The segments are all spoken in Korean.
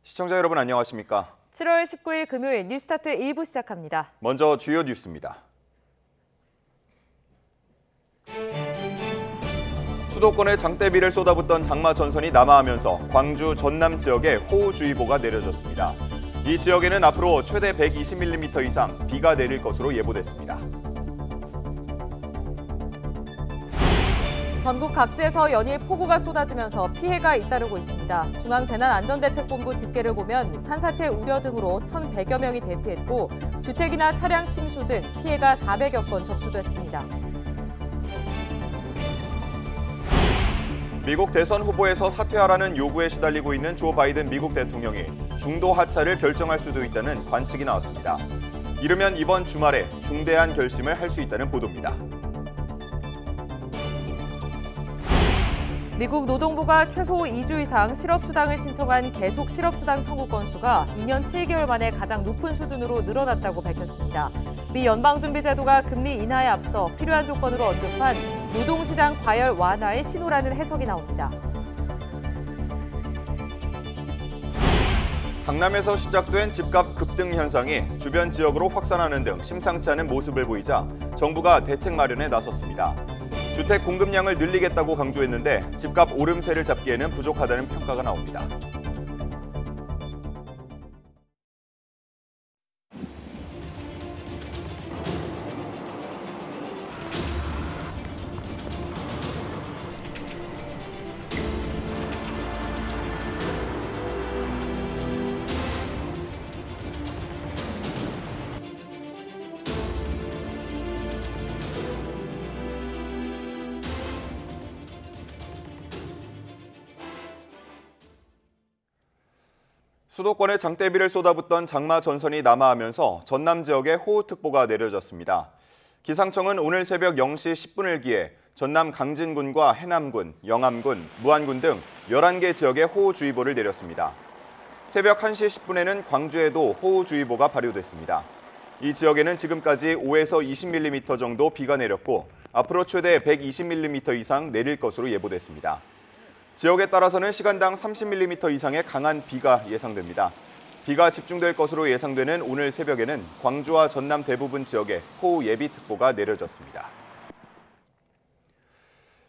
시청자 여러분 안녕하십니까? 7월 19일 금요일 뉴스타트 1부 시작합니다. 먼저 주요 뉴스입니다. 수도권에 장대비를 쏟아붓던 장마 전선이 남하하면서 광주, 전남 지역에 호우주의보가 내려졌습니다. 이 지역에는 앞으로 최대 120mm 이상 비가 내릴 것으로 예보됐습니다. 전국 각지에서 연일 폭우가 쏟아지면서 피해가 잇따르고 있습니다. 중앙재난안전대책본부 집계를 보면 산사태 우려 등으로 1,100여 명이 대피했고 주택이나 차량 침수 등 피해가 400여 건 접수됐습니다. 미국 대선 후보에서 사퇴하라는 요구에 시달리고 있는 조 바이든 미국 대통령이 중도 하차를 결정할 수도 있다는 관측이 나왔습니다. 이르면 이번 주말에 중대한 결심을 할 수 있다는 보도입니다. 미국 노동부가 최소 2주 이상 실업수당을 신청한 계속 실업수당 청구 건수가 2년 7개월 만에 가장 높은 수준으로 늘어났다고 밝혔습니다. 미 연방준비제도가 금리 인하에 앞서 필요한 조건으로 언급한 노동시장 과열 완화의 신호라는 해석이 나옵니다. 강남에서 시작된 집값 급등 현상이 주변 지역으로 확산하는 등 심상치 않은 모습을 보이자 정부가 대책 마련에 나섰습니다. 주택 공급량을 늘리겠다고 강조했는데 집값 오름세를 잡기에는 부족하다는 평가가 나옵니다. 수도권에 장대비를 쏟아붓던 장마 전선이 남하하면서 전남 지역에 호우특보가 내려졌습니다. 기상청은 오늘 새벽 0시 10분을 기해 전남 강진군과 해남군, 영암군, 무안군 등 11개 지역에 호우주의보를 내렸습니다. 새벽 1시 10분에는 광주에도 호우주의보가 발효됐습니다. 이 지역에는 지금까지 5에서 20mm 정도 비가 내렸고 앞으로 최대 120mm 이상 내릴 것으로 예보됐습니다. 지역에 따라서는 시간당 30mm 이상의 강한 비가 예상됩니다. 비가 집중될 것으로 예상되는 오늘 새벽에는 광주와 전남 대부분 지역에 호우 예비특보가 내려졌습니다.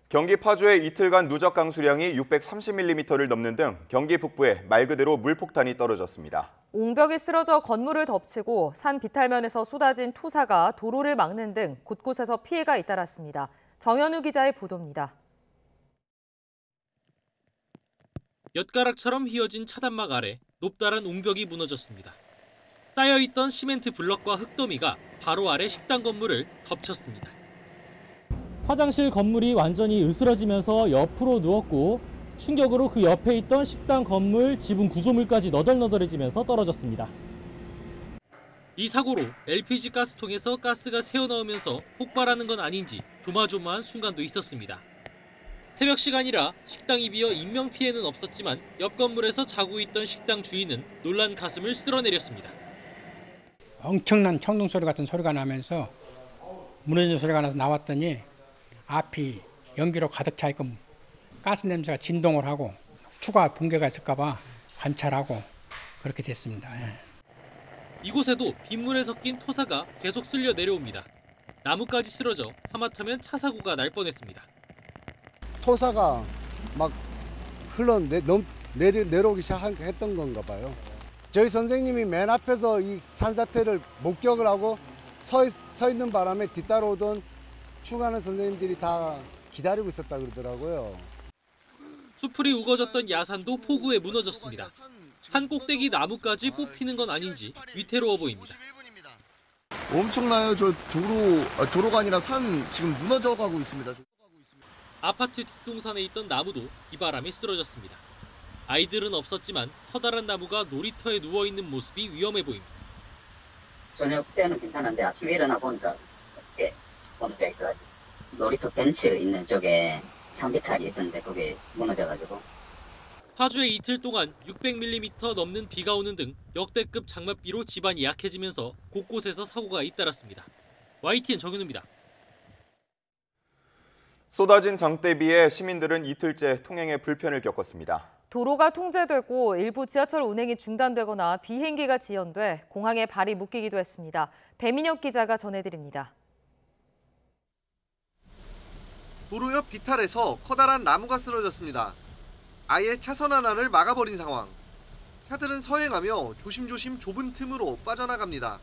경기 파주의 이틀간 누적 강수량이 630mm를 넘는 등 경기 북부에 말 그대로 물폭탄이 떨어졌습니다. 옹벽이 쓰러져 건물을 덮치고 산 비탈면에서 쏟아진 토사가 도로를 막는 등 곳곳에서 피해가 잇따랐습니다. 정현우 기자의 보도입니다. 엿가락처럼 휘어진 차단막 아래 높다란 옹벽이 무너졌습니다. 쌓여있던 시멘트 블럭과 흙더미가 바로 아래 식당 건물을 덮쳤습니다. 화장실 건물이 완전히 으스러지면서 옆으로 누웠고 충격으로 그 옆에 있던 식당 건물 지붕 구조물까지 너덜너덜해지면서 떨어졌습니다. 이 사고로 LPG 가스통에서 가스가 새어나오면서 폭발하는 건 아닌지 조마조마한 순간도 있었습니다. 새벽 시간이라 식당이 비어 인명피해는 없었지만 옆 건물에서 자고 있던 식당 주인은 놀란 가슴을 쓸어내렸습니다. 엄청난 청동 소리 같은 소리가 나면서 무너지는 소리가 나서 나왔더니 앞이 연기로 가득 차 있고 가스 냄새가 진동을 하고 추가 붕괴가 있을까 봐 관찰하고 그렇게 됐습니다. 이곳에도 빗물에 섞인 토사가 계속 쓸려 내려옵니다. 나무까지 쓰러져 하마터면 차 사고가 날 뻔했습니다. 토사가 막 내려오기 시작했던 건가 봐요. 저희 선생님이 맨 앞에서 이 산사태를 목격을 하고 서 있는 바람에 뒤따라오던 추가하는 선생님들이 다 기다리고 있었다 그러더라고요. 수풀이 우거졌던 야산도 폭우에 무너졌습니다. 산 꼭대기 나무까지 뽑히는 건 아닌지 위태로워 보입니다. 엄청나요. 저 도로가 아니라 산 지금 무너져 가고 있습니다. 아파트 뒷동산에 있던 나무도 비바람에 쓰러졌습니다. 아이들은 없었지만 커다란 나무가 놀이터에 누워있는 모습이 위험해 보입니다. 저녁 때는 괜찮은데 아침에 일어나 보니까 이렇게 무너져 있어가지고 놀이터 벤치 있는 쪽에 산비탈이 있었는데 그게 무너져가지고. 파주에 이틀 동안 600mm 넘는 비가 오는 등 역대급 장맛비로 집안이 약해지면서 곳곳에서 사고가 잇따랐습니다. YTN 정윤우입니다. 쏟아진 장대비에 시민들은 이틀째 통행에 불편을 겪었습니다. 도로가 통제되고 일부 지하철 운행이 중단되거나 비행기가 지연돼 공항에 발이 묶이기도 했습니다. 배민혁 기자가 전해드립니다. 도로 옆 비탈에서 커다란 나무가 쓰러졌습니다. 아예 차선 하나를 막아버린 상황. 차들은 서행하며 조심조심 좁은 틈으로 빠져나갑니다.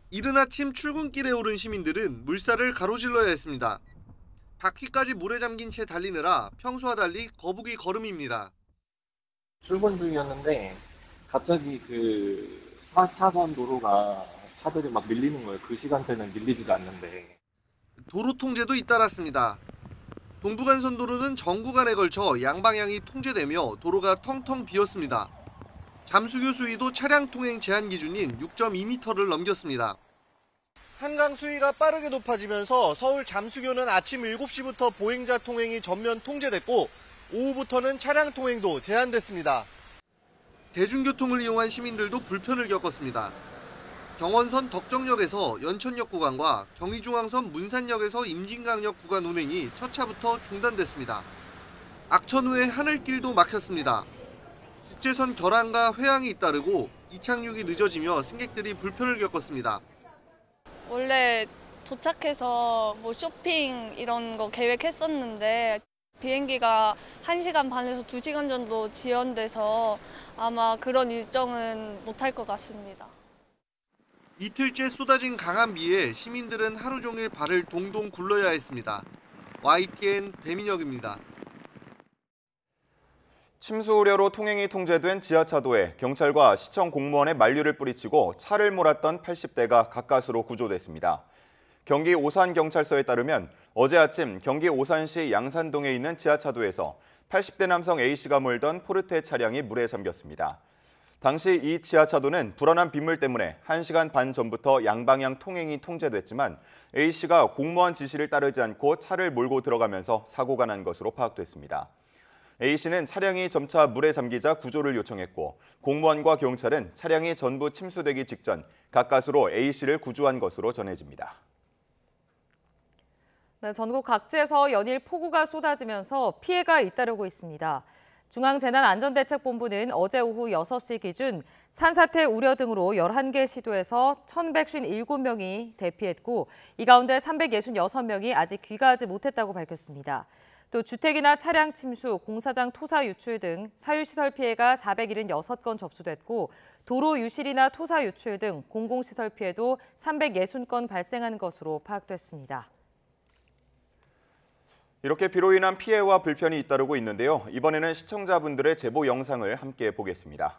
이른 아침 출근길에 오른 시민들은 물살을 가로질러야 했습니다. 바퀴까지 물에 잠긴 채 달리느라 평소와 달리 거북이 걸음입니다. 출근 중이었는데 갑자기 그 4차선 도로가 차들이 막 밀리는 거예요. 그 시간대는 밀리지도 않는데. 도로 통제도 잇따랐습니다. 동부간선도로는 전 구간에 걸쳐 양방향이 통제되며 도로가 텅텅 비었습니다. 잠수교 수위도 차량 통행 제한 기준인 6.2m를 넘겼습니다. 한강 수위가 빠르게 높아지면서 서울 잠수교는 아침 7시부터 보행자 통행이 전면 통제됐고 오후부터는 차량 통행도 제한됐습니다. 대중교통을 이용한 시민들도 불편을 겪었습니다. 경원선 덕정역에서 연천역 구간과 경의중앙선 문산역에서 임진강역 구간 운행이 첫 차부터 중단됐습니다. 악천후의 하늘길도 막혔습니다. 국제선 결항과 회항이 잇따르고 이착륙이 늦어지며 승객들이 불편을 겪었습니다. 원래 도착해서 뭐 쇼핑 이런 거 계획했었는데 비행기가 1시간 반에서 2시간 정도 지연돼서 아마 그런 일정은 못할 것 같습니다. 이틀째 쏟아진 강한 비에 시민들은 하루 종일 발을 동동 굴러야 했습니다. YTN 배민혁입니다. 침수 우려로 통행이 통제된 지하차도에 경찰과 시청 공무원의 만류를 뿌리치고 차를 몰았던 80대가 가까스로 구조됐습니다. 경기 오산경찰서에 따르면 어제 아침 경기 오산시 양산동에 있는 지하차도에서 80대 남성 A씨가 몰던 포르테 차량이 물에 잠겼습니다. 당시 이 지하차도는 불어난 빗물 때문에 1시간 반 전부터 양방향 통행이 통제됐지만 A씨가 공무원 지시를 따르지 않고 차를 몰고 들어가면서 사고가 난 것으로 파악됐습니다. A씨는 차량이 점차 물에 잠기자 구조를 요청했고 공무원과 경찰은 차량이 전부 침수되기 직전 가까스로 A씨를 구조한 것으로 전해집니다. 네, 전국 각지에서 연일 폭우가 쏟아지면서 피해가 잇따르고 있습니다. 중앙재난안전대책본부는 어제 오후 6시 기준 산사태 우려 등으로 11개 시도에서 1,157명이 대피했고 이 가운데 366명이 아직 귀가하지 못했다고 밝혔습니다. 또 주택이나 차량 침수, 공사장 토사 유출 등 사유시설 피해가 476건 접수됐고 도로 유실이나 토사 유출 등 공공시설 피해도 360건 발생한 것으로 파악됐습니다. 이렇게 비로 인한 피해와 불편이 잇따르고 있는데요. 이번에는 시청자분들의 제보 영상을 함께 보겠습니다.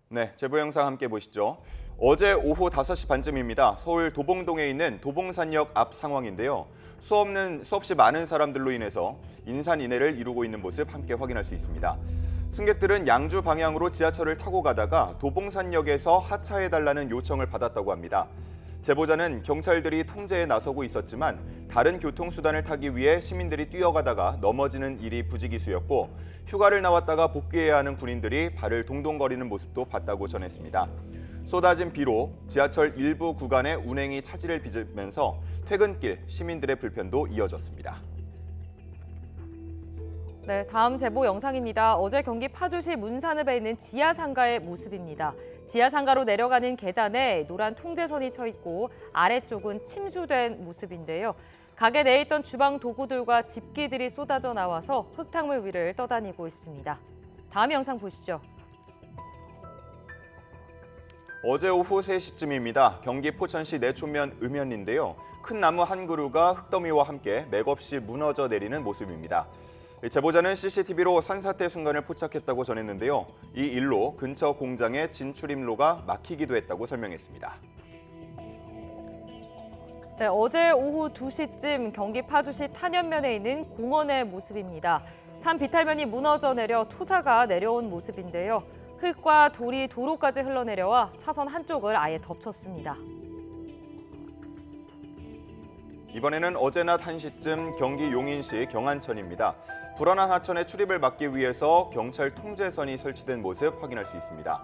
네, 제보 영상 함께 보시죠. 어제 오후 5시 반쯤입니다. 서울 도봉동에 있는 도봉산역 앞 상황인데요. 수없이 많은 사람들로 인해서 인산인해를 이루고 있는 모습 함께 확인할 수 있습니다. 승객들은 양주 방향으로 지하철을 타고 가다가 도봉산역에서 하차해달라는 요청을 받았다고 합니다. 제보자는 경찰들이 통제에 나서고 있었지만 다른 교통수단을 타기 위해 시민들이 뛰어가다가 넘어지는 일이 부지기수였고 휴가를 나왔다가 복귀해야 하는 군인들이 발을 동동거리는 모습도 봤다고 전했습니다. 쏟아진 비로 지하철 일부 구간의 운행이 차질을 빚으면서 퇴근길 시민들의 불편도 이어졌습니다. 네, 다음 제보 영상입니다. 어제 경기 파주시 문산읍에 있는 지하상가의 모습입니다. 지하상가로 내려가는 계단에 노란 통제선이 쳐 있고 아래쪽은 침수된 모습인데요. 가게 내에 있던 주방 도구들과 집기들이 쏟아져 나와서 흙탕물 위를 떠다니고 있습니다. 다음 영상 보시죠. 어제 오후 3시쯤입니다. 경기 포천시 내촌면 음현인데요. 큰 나무 한 그루가 흙더미와 함께 맥없이 무너져 내리는 모습입니다. 제보자는 CCTV로 산사태 순간을 포착했다고 전했는데요. 이 일로 근처 공장의 진출입로가 막히기도 했다고 설명했습니다. 네, 어제 오후 2시쯤 경기 파주시 탄현면에 있는 공원의 모습입니다. 산 비탈면이 무너져 내려 토사가 내려온 모습인데요. 흙과 돌이 도로까지 흘러내려와 차선 한쪽을 아예 덮쳤습니다. 이번에는 어제 낮 1시쯤 경기 용인시 경안천입니다. 불어난 하천의 출입을 막기 위해서 경찰 통제선이 설치된 모습 확인할 수 있습니다.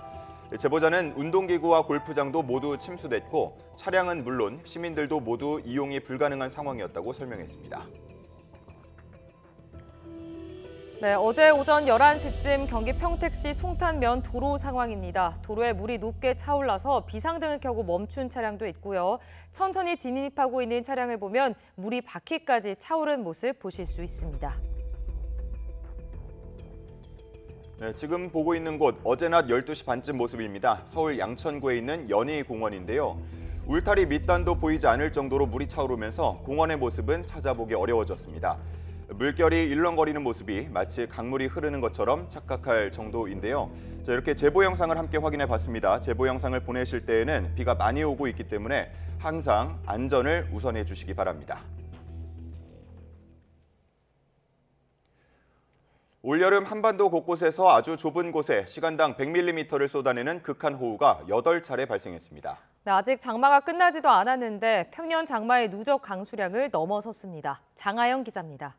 제보자는 운동기구와 골프장도 모두 침수됐고 차량은 물론 시민들도 모두 이용이 불가능한 상황이었다고 설명했습니다. 네, 어제 오전 11시쯤 경기 평택시 송탄면 도로 상황입니다. 도로에 물이 높게 차올라서 비상등을 켜고 멈춘 차량도 있고요. 천천히 진입하고 있는 차량을 보면 물이 바퀴까지 차오른 모습 보실 수 있습니다. 네, 지금 보고 있는 곳 어제 낮 12시 반쯤 모습입니다. 서울 양천구에 있는 연희공원인데요. 울타리 밑단도 보이지 않을 정도로 물이 차오르면서 공원의 모습은 찾아보기 어려워졌습니다. 물결이 일렁거리는 모습이 마치 강물이 흐르는 것처럼 착각할 정도인데요. 자, 이렇게 제보 영상을 함께 확인해 봤습니다. 제보 영상을 보내실 때에는 비가 많이 오고 있기 때문에 항상 안전을 우선해 주시기 바랍니다. 올여름 한반도 곳곳에서 아주 좁은 곳에 시간당 100mm를 쏟아내는 극한호우가 8차례 발생했습니다. 네, 아직 장마가 끝나지도 않았는데 평년 장마의 누적 강수량을 넘어섰습니다. 장하영 기자입니다.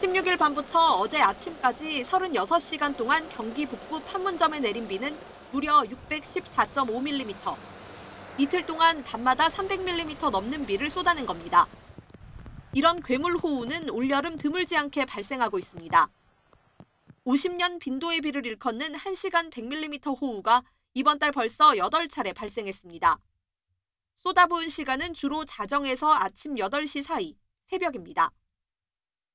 16일 밤부터 어제 아침까지 36시간 동안 경기 북부 판문점에 내린 비는 무려 614.5mm. 이틀 동안 밤마다 300mm 넘는 비를 쏟아낸 겁니다. 이런 괴물호우는 올여름 드물지 않게 발생하고 있습니다. 50년 빈도의 비를 일컫는 1시간 100mm 호우가 이번 달 벌써 8차례 발생했습니다. 쏟아부은 시간은 주로 자정에서 아침 8시 사이, 새벽입니다.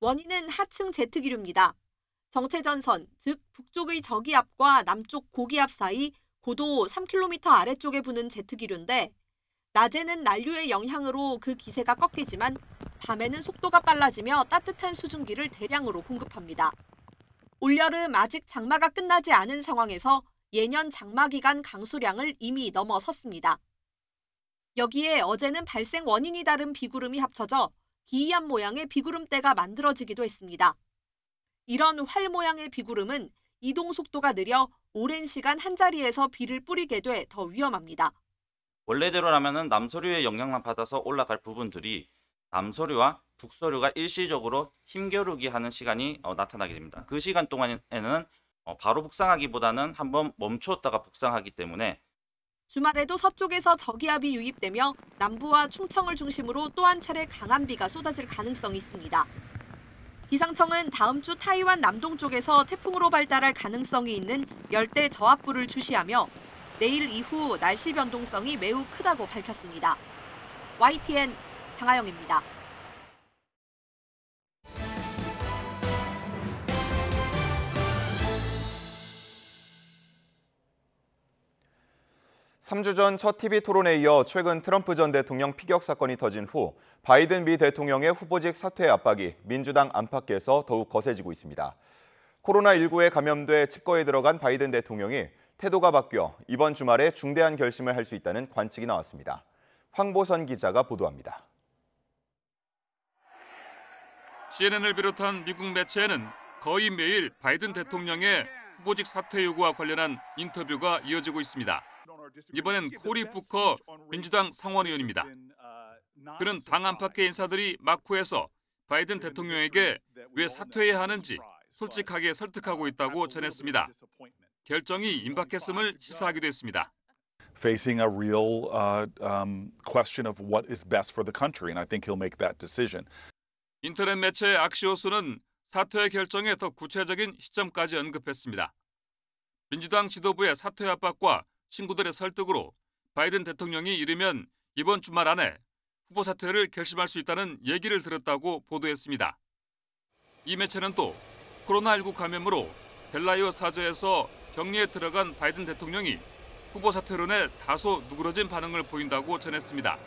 원인은 하층 제트기류입니다. 정체전선, 즉 북쪽의 저기압과 남쪽 고기압 사이 고도 3km 아래쪽에 부는 제트기류인데 낮에는 난류의 영향으로 그 기세가 꺾이지만 밤에는 속도가 빨라지며 따뜻한 수증기를 대량으로 공급합니다. 올여름 아직 장마가 끝나지 않은 상황에서 예년 장마 기간 강수량을 이미 넘어섰습니다. 여기에 어제는 발생 원인이 다른 비구름이 합쳐져 기이한 모양의 비구름대가 만들어지기도 했습니다. 이런 활 모양의 비구름은 이동 속도가 느려 오랜 시간 한자리에서 비를 뿌리게 돼 더 위험합니다. 원래대로라면 남서류의 영향만 받아서 올라갈 부분들이 남서류와 북서류가 일시적으로 힘겨루기 하는 시간이 나타나게 됩니다. 그 시간 동안에는 바로 북상하기보다는 한번 멈추었다가 북상하기 때문에 주말에도 서쪽에서 저기압이 유입되며 남부와 충청을 중심으로 또 한 차례 강한 비가 쏟아질 가능성이 있습니다. 기상청은 다음 주 타이완 남동쪽에서 태풍으로 발달할 가능성이 있는 열대 저압부를 주시하며 내일 이후 날씨 변동성이 매우 크다고 밝혔습니다. YTN 장하영입니다. 삼 주 전 첫 TV 토론에 이어 최근 트럼프 전 대통령 피격 사건이 터진 후 바이든 미 대통령의 후보직 사퇴 압박이 민주당 안팎에서 더욱 거세지고 있습니다. 코로나19에 감염돼 칩거에 들어간 바이든 대통령이 태도가 바뀌어 이번 주말에 중대한 결심을 할 수 있다는 관측이 나왔습니다. 황보선 기자가 보도합니다. CNN을 비롯한 미국 매체에는 거의 매일 바이든 대통령의 후보직 사퇴 요구와 관련한 인터뷰가 이어지고 있습니다. 이번엔 코리 부커 민주당 상원의원입니다. 그는 당 안팎의 인사들이 마쿠에서 바이든 대통령에게 왜 사퇴해야 하는지 솔직하게 설득하고 있다고 전했습니다. 결정이 임박했음을 시사하기도 했습니다. Facing a real question of what is best for the country, and I think he'll make that decision. 인터넷 매체 악시오스는 사퇴 결정의 더 구체적인 시점까지 언급했습니다. 민주당 지도부의 사퇴 압박과 친구들의 설득으로 바이든 대통령이 이르면 이번 주말 안에 후보 사퇴를 결심할 수 있다는 얘기를 들었다고 보도했습니다. 이 매체는 또 코로나19 감염으로 델라이어 사저에서 격리에 들어간 바이든 대통령이 후보 사퇴론에 다소 누그러진 반응을 보인다고 전했습니다.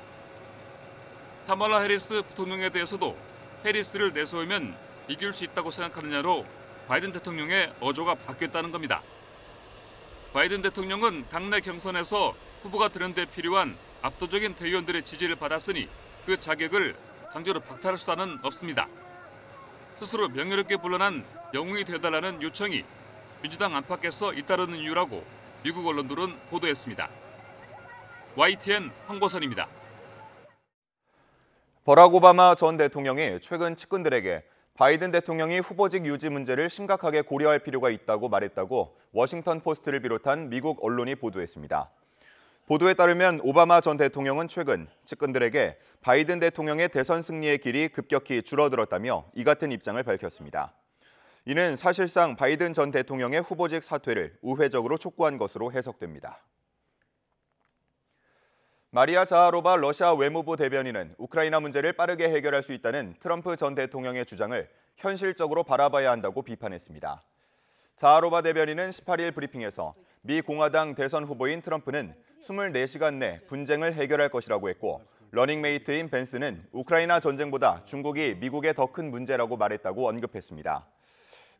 카말라 해리스 부통령에 대해서도 해리스를 내세우면 이길 수 있다고 생각하느냐로 바이든 대통령의 어조가 바뀌었다는 겁니다. 바이든 대통령은 당내 경선에서 후보가 되는 데 필요한 압도적인 대의원들의 지지를 받았으니 그 자격을 강제로 박탈할 수단은 없습니다. 스스로 명예롭게 물러난 영웅이 되어달라는 요청이 민주당 안팎에서 잇따르는 이유라고 미국 언론들은 보도했습니다. YTN 황보선입니다. 버락 오바마 전 대통령이 최근 측근들에게 바이든 대통령이 후보직 유지 문제를 심각하게 고려할 필요가 있다고 말했다고 워싱턴 포스트를 비롯한 미국 언론이 보도했습니다. 보도에 따르면 오바마 전 대통령은 최근 측근들에게 바이든 대통령의 대선 승리의 길이 급격히 줄어들었다며 이 같은 입장을 밝혔습니다. 이는 사실상 바이든 전 대통령의 후보직 사퇴를 우회적으로 촉구한 것으로 해석됩니다. 마리아 자하로바 러시아 외무부 대변인은 우크라이나 문제를 빠르게 해결할 수 있다는 트럼프 전 대통령의 주장을 현실적으로 바라봐야 한다고 비판했습니다. 자하로바 대변인은 18일 브리핑에서 미 공화당 대선 후보인 트럼프는 24시간 내 분쟁을 해결할 것이라고 했고, 러닝메이트인 벤스는 우크라이나 전쟁보다 중국이 미국의 더 큰 문제라고 말했다고 언급했습니다.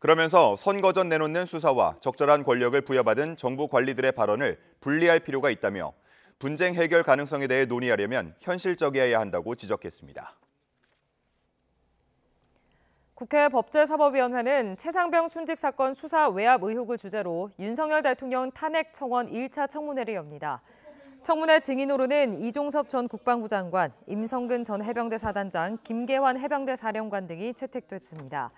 그러면서 선거 전 내놓는 수사와 적절한 권력을 부여받은 정부 관리들의 발언을 분리할 필요가 있다며 분쟁 해결 가능성에 대해 논의하려면 현실적이어야 한다고 지적했습니다. 국회 법제사법위원회는 최상병 순직 사건 수사 외압 의혹을 주제로 윤석열 대통령 탄핵 청원 1차 청문회를 엽니다. 청문회 증인으로는 이종섭 전 국방부 장관, 임성근 전 해병대 사단장, 김계환 해병대 사령관 등이 채택됐습니다.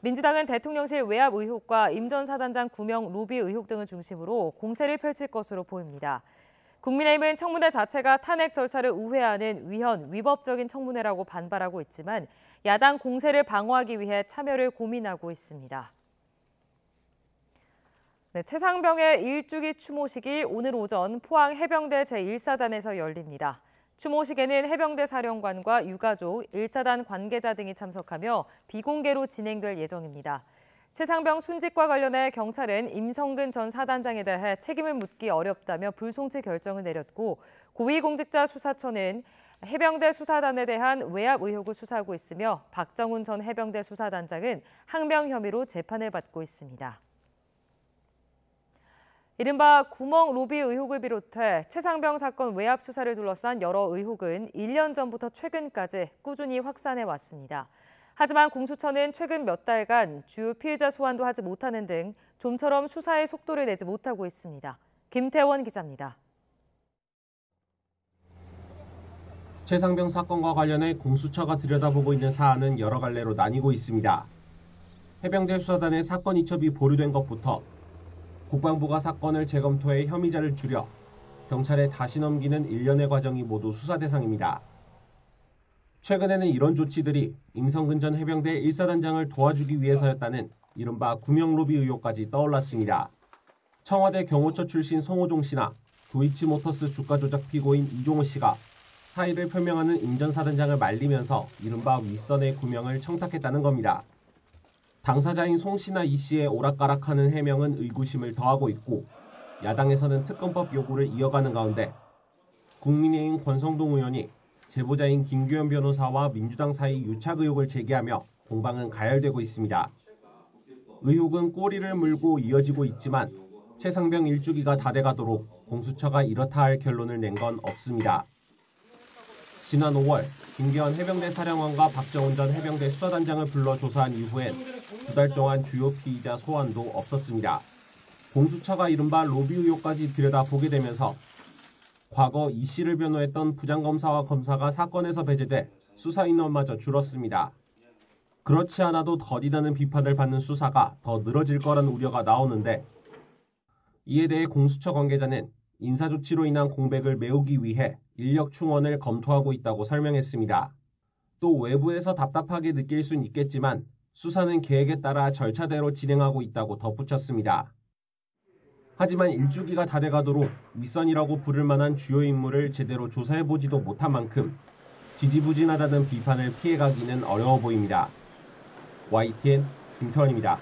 민주당은 대통령실 외압 의혹과 임 전 사단장 구명 로비 의혹 등을 중심으로 공세를 펼칠 것으로 보입니다. 국민의힘은 청문회 자체가 탄핵 절차를 우회하는 위헌, 위법적인 청문회라고 반발하고 있지만 야당 공세를 방어하기 위해 참여를 고민하고 있습니다. 네, 최상병의 일주기 추모식이 오늘 오전 포항 해병대 제1사단에서 열립니다. 추모식에는 해병대 사령관과 유가족, 1사단 관계자 등이 참석하며 비공개로 진행될 예정입니다. 최상병 순직과 관련해 경찰은 임성근 전 사단장에 대해 책임을 묻기 어렵다며 불송치 결정을 내렸고, 고위공직자 수사처는 해병대 수사단에 대한 외압 의혹을 수사하고 있으며 박정훈 전 해병대 수사단장은 항명 혐의로 재판을 받고 있습니다. 이른바 구멍 로비 의혹을 비롯해 최상병 사건 외압 수사를 둘러싼 여러 의혹은 1년 전부터 최근까지 꾸준히 확산해 왔습니다. 하지만 공수처는 최근 몇 달간 주요 피의자 소환도 하지 못하는 등 좀처럼 수사의 속도를 내지 못하고 있습니다. 김태원 기자입니다. 최상병 사건과 관련해 공수처가 들여다보고 있는 사안은 여러 갈래로 나뉘고 있습니다. 해병대 수사단의 사건 이첩이 보류된 것부터 국방부가 사건을 재검토해 혐의자를 줄여 경찰에 다시 넘기는 일련의 과정이 모두 수사 대상입니다. 최근에는 이런 조치들이 임성근 전 해병대 1사단장을 도와주기 위해서였다는 이른바 구명로비 의혹까지 떠올랐습니다. 청와대 경호처 출신 송호종 씨나 도이치모터스 주가 조작 피고인 이종호 씨가 사의를 표명하는 임 전 사단장을 말리면서 이른바 윗선의 구명을 청탁했다는 겁니다. 당사자인 송 씨나 이 씨의 오락가락하는 해명은 의구심을 더하고 있고, 야당에서는 특검법 요구를 이어가는 가운데 국민의힘 권성동 의원이 제보자인 김규현 변호사와 민주당 사이 유착 의혹을 제기하며 공방은 가열되고 있습니다. 의혹은 꼬리를 물고 이어지고 있지만 최상병 일주기가 다 돼가도록 공수처가 이렇다 할 결론을 낸 건 없습니다. 지난 5월 김계환 해병대 사령관과 박정훈 전 해병대 수사단장을 불러 조사한 이후엔 2달 동안 주요 피의자 소환도 없었습니다. 공수처가 이른바 로비 의혹까지 들여다보게 되면서 과거 이 씨를 변호했던 부장검사와 검사가 사건에서 배제돼 수사 인원마저 줄었습니다. 그렇지 않아도 더디다는 비판을 받는 수사가 더 늘어질 거란 우려가 나오는데, 이에 대해 공수처 관계자는 인사조치로 인한 공백을 메우기 위해 인력 충원을 검토하고 있다고 설명했습니다. 또 외부에서 답답하게 느낄 순 있겠지만 수사는 계획에 따라 절차대로 진행하고 있다고 덧붙였습니다. 하지만 일주기가 다 돼가도록 윗선이라고 부를 만한 주요 인물을 제대로 조사해보지도 못한 만큼 지지부진하다는 비판을 피해가기는 어려워 보입니다. YTN 김태원입니다.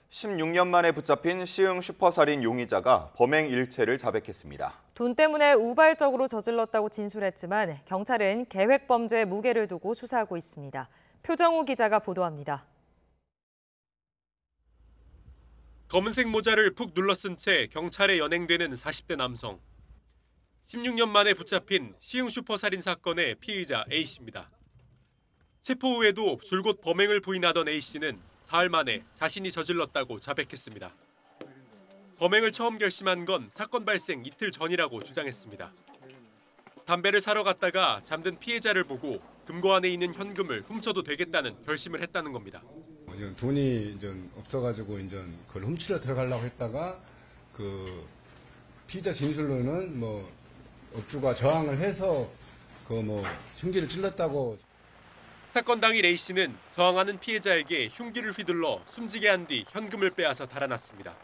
16년 만에 붙잡힌 시흥 슈퍼살인 용의자가 범행 일체를 자백했습니다. 돈 때문에 우발적으로 저질렀다고 진술했지만 경찰은 계획 범죄에 무게를 두고 수사하고 있습니다. 표정우 기자가 보도합니다. 검은색 모자를 푹 눌러쓴 채 경찰에 연행되는 40대 남성. 16년 만에 붙잡힌 시흥 슈퍼살인 사건의 피의자 A씨입니다. 체포 후에도 줄곧 범행을 부인하던 A씨는 사흘 만에 자신이 저질렀다고 자백했습니다. 범행을 처음 결심한 건 사건 발생 이틀 전이라고 주장했습니다. 담배를 사러 갔다가 잠든 피해자를 보고 금고 안에 있는 현금을 훔쳐도 되겠다는 결심을 했다는 겁니다. 돈이 없어가지고 그걸 훔치러 들어가려고 했다가 피의자 진술로는 뭐 업주가 저항을 해서 흉기를 찔렀다고. 사건 당일 A씨는 저항하는 피해자에게 흉기를 휘둘러 숨지게 한 뒤 현금을 빼앗아 달아났습니다.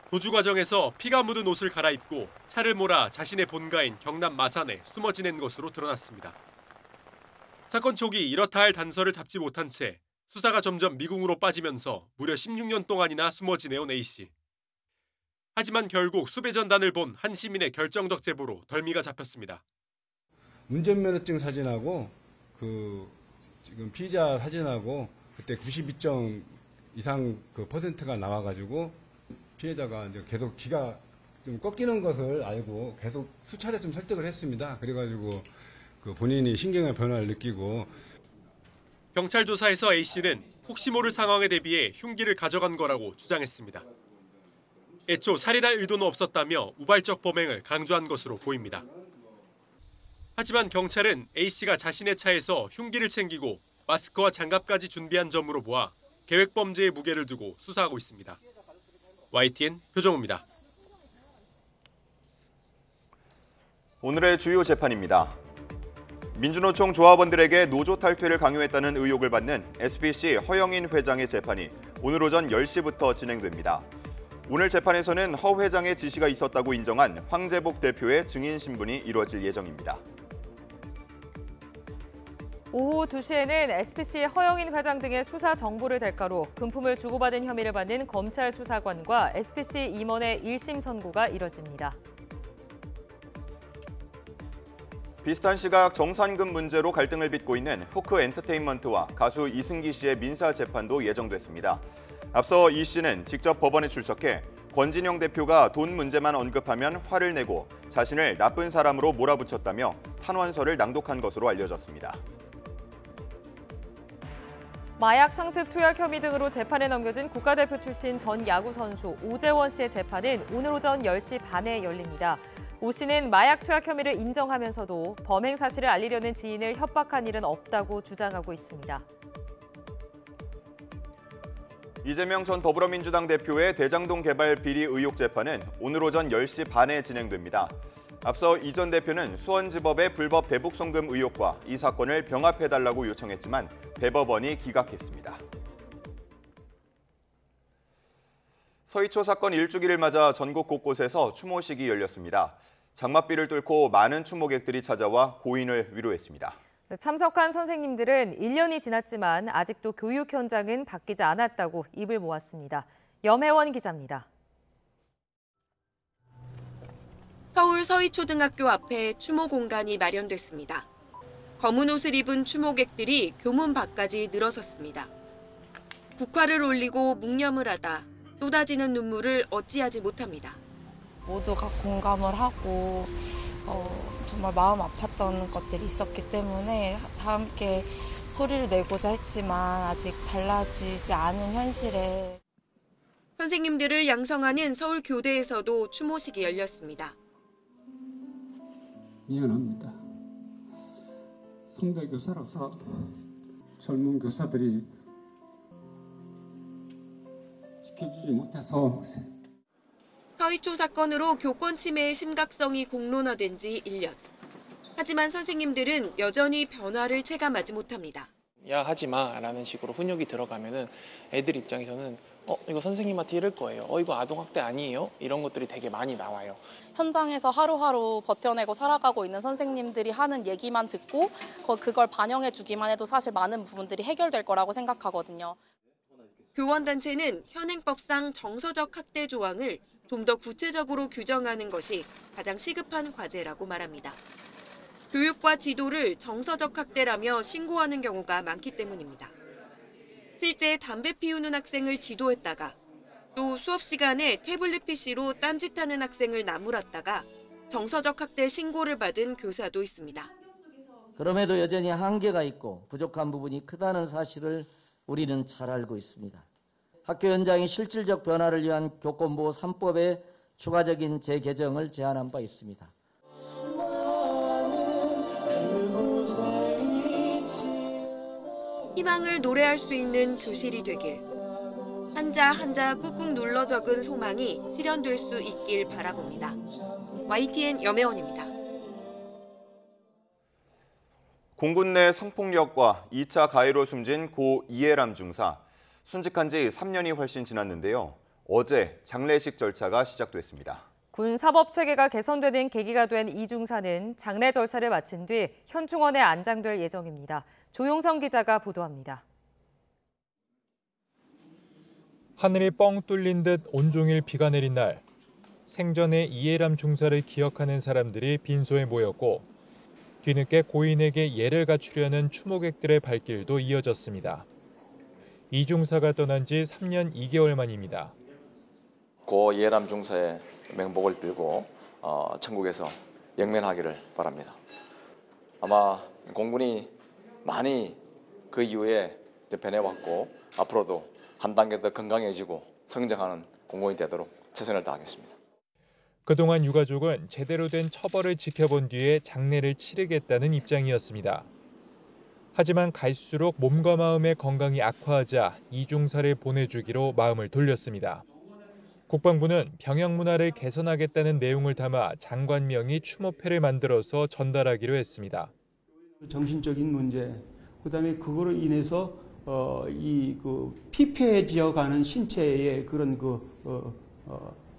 도주 과정에서 피가 묻은 옷을 갈아입고 차를 몰아 자신의 본가인 경남 마산에 숨어 지낸 것으로 드러났습니다. 사건 초기 이렇다 할 단서를 잡지 못한 채 수사가 점점 미궁으로 빠지면서 무려 16년 동안이나 숨어 지내온 A씨. 하지만 결국 수배 전단을 본 한 시민의 결정적 제보로 덜미가 잡혔습니다. 운전면허증 사진하고 지금 피의자 사진하고 그때 92점 이상 퍼센트가 나와가지고 피해자가 이제 계속 기가 좀 꺾이는 것을 알고 계속 수차례 좀 설득을 했습니다. 그래가지고 본인이 신경의 변화를 느끼고. 경찰 조사에서 A씨는 혹시 모를 상황에 대비해 흉기를 가져간 거라고 주장했습니다. 애초 살인할 의도는 없었다며 우발적 범행을 강조한 것으로 보입니다. 하지만 경찰은 A씨가 자신의 차에서 흉기를 챙기고 마스크와 장갑까지 준비한 점으로 보아 계획범죄의 무게를 두고 수사하고 있습니다. YTN 표정우입니다. 오늘의 주요 재판입니다. 민주노총 조합원들에게 노조 탈퇴를 강요했다는 의혹을 받는 SBC 허영인 회장의 재판이 오늘 오전 10시부터 진행됩니다. 오늘 재판에서는 허 회장의 지시가 있었다고 인정한 황재복 대표의 증인 신문이 이루어질 예정입니다. 오후 2시에는 SBC 허영인 회장 등의 수사 정보를 대가로 금품을 주고받은 혐의를 받는 검찰 수사관과 SBC 임원의 1심 선고가 이뤄집니다. 비슷한 시각 정산금 문제로 갈등을 빚고 있는 호크 엔터테인먼트와 가수 이승기 씨의 민사 재판도 예정됐습니다. 앞서 이 씨는 직접 법원에 출석해 권진영 대표가 돈 문제만 언급하면 화를 내고 자신을 나쁜 사람으로 몰아붙였다며 탄원서를 낭독한 것으로 알려졌습니다. 마약 상습 투약 혐의 등으로 재판에 넘겨진 국가대표 출신 전 야구 선수 오재원 씨의 재판은 오늘 오전 10시 반에 열립니다. 오 씨는 마약 투약 혐의를 인정하면서도 범행 사실을 알리려는 지인을 협박한 일은 없다고 주장하고 있습니다. 이재명 전 더불어민주당 대표의 대장동 개발 비리 의혹 재판은 오늘 오전 10시 반에 진행됩니다. 앞서 이 전 대표는 수원지법의 불법 대북 송금 의혹과 이 사건을 병합해달라고 요청했지만 대법원이 기각했습니다. 서희초 사건 1주기를 맞아 전국 곳곳에서 추모식이 열렸습니다. 장맛비를 뚫고 많은 추모객들이 찾아와 고인을 위로했습니다. 참석한 선생님들은 1년이 지났지만 아직도 교육 현장은 바뀌지 않았다고 입을 모았습니다. 염혜원 기자입니다. 서울 서희초등학교 앞에 추모 공간이 마련됐습니다. 검은 옷을 입은 추모객들이 교문 밖까지 늘어섰습니다. 국화를 올리고 묵념을 하다 쏟아지는 눈물을 어찌하지 못합니다. 모두가 공감을 하고 정말 마음 아팠던 것들이 있었기 때문에 다 함께 소리를 내고자 했지만 아직 달라지지 않은 현실에. 선생님들을 양성하는 서울 교대에서도 추모식이 열렸습니다. 미안합니다. 선배 교사로서 젊은 교사들이 지켜주지 못해서. 서희초 사건으로 교권 침해의 심각성이 공론화된 지 1년. 하지만 선생님들은 여전히 변화를 체감하지 못합니다. 야 하지 마라는 식으로 훈육이 들어가면은 애들 입장에서는 이거 선생님한테 이럴 거예요. 이거 아동학대 아니에요? 이런 것들이 되게 많이 나와요. 현장에서 하루하루 버텨내고 살아가고 있는 선생님들이 하는 얘기만 듣고 그걸 반영해 주기만 해도 사실 많은 부분들이 해결될 거라고 생각하거든요. 교원단체는 현행법상 정서적 학대 조항을 좀 더 구체적으로 규정하는 것이 가장 시급한 과제라고 말합니다. 교육과 지도를 정서적 학대라며 신고하는 경우가 많기 때문입니다. 실제 담배 피우는 학생을 지도했다가 또 수업 시간에 태블릿 PC로 딴짓하는 학생을 나무랐다가 정서적 학대 신고를 받은 교사도 있습니다. 그럼에도 여전히 한계가 있고 부족한 부분이 크다는 사실을 우리는 잘 알고 있습니다. 학교 현장의 실질적 변화를 위한 교권보호 3법의 추가적인 재개정을 제안한 바 있습니다. 희망을 노래할 수 있는 교실이 되길. 한자 한자 꾹꾹 눌러 적은 소망이 실현될 수 있길 바라봅니다. YTN 염혜원입니다. 공군 내 성폭력과 2차 가해로 숨진 고 이해람 중사. 순직한 지 3년이 훨씬 지났는데요. 어제 장례식 절차가 시작됐습니다. 군 사법체계가 개선되는 계기가 된 이 중사는 장례 절차를 마친 뒤 현충원에 안장될 예정입니다. 조용성 기자가 보도합니다. 하늘이 뻥 뚫린 듯 온종일 비가 내린 날, 생전의 이해람 중사를 기억하는 사람들이 빈소에 모였고 뒤늦게 고인에게 예를 갖추려는 추모객들의 발길도 이어졌습니다. 이 중사가 떠난 지 3년 2개월 만입니다. 고 이해람 중사의 명복을 빌고 천국에서 영면하기를 바랍니다. 아마 공군이 많이 그 이후에 변해왔고 앞으로도 한 단계 더 건강해지고 성장하는 공군이 되도록 최선을 다하겠습니다. 그동안 유가족은 제대로 된 처벌을 지켜본 뒤에 장례를 치르겠다는 입장이었습니다. 하지만 갈수록 몸과 마음의 건강이 악화하자 이 중사를 보내주기로 마음을 돌렸습니다. 국방부는 병영 문화를 개선하겠다는 내용을 담아 장관명의 추모패를 만들어서 전달하기로 했습니다. 정신적인 문제, 그다음에 그거로 인해서 피폐해져가는 신체의 그런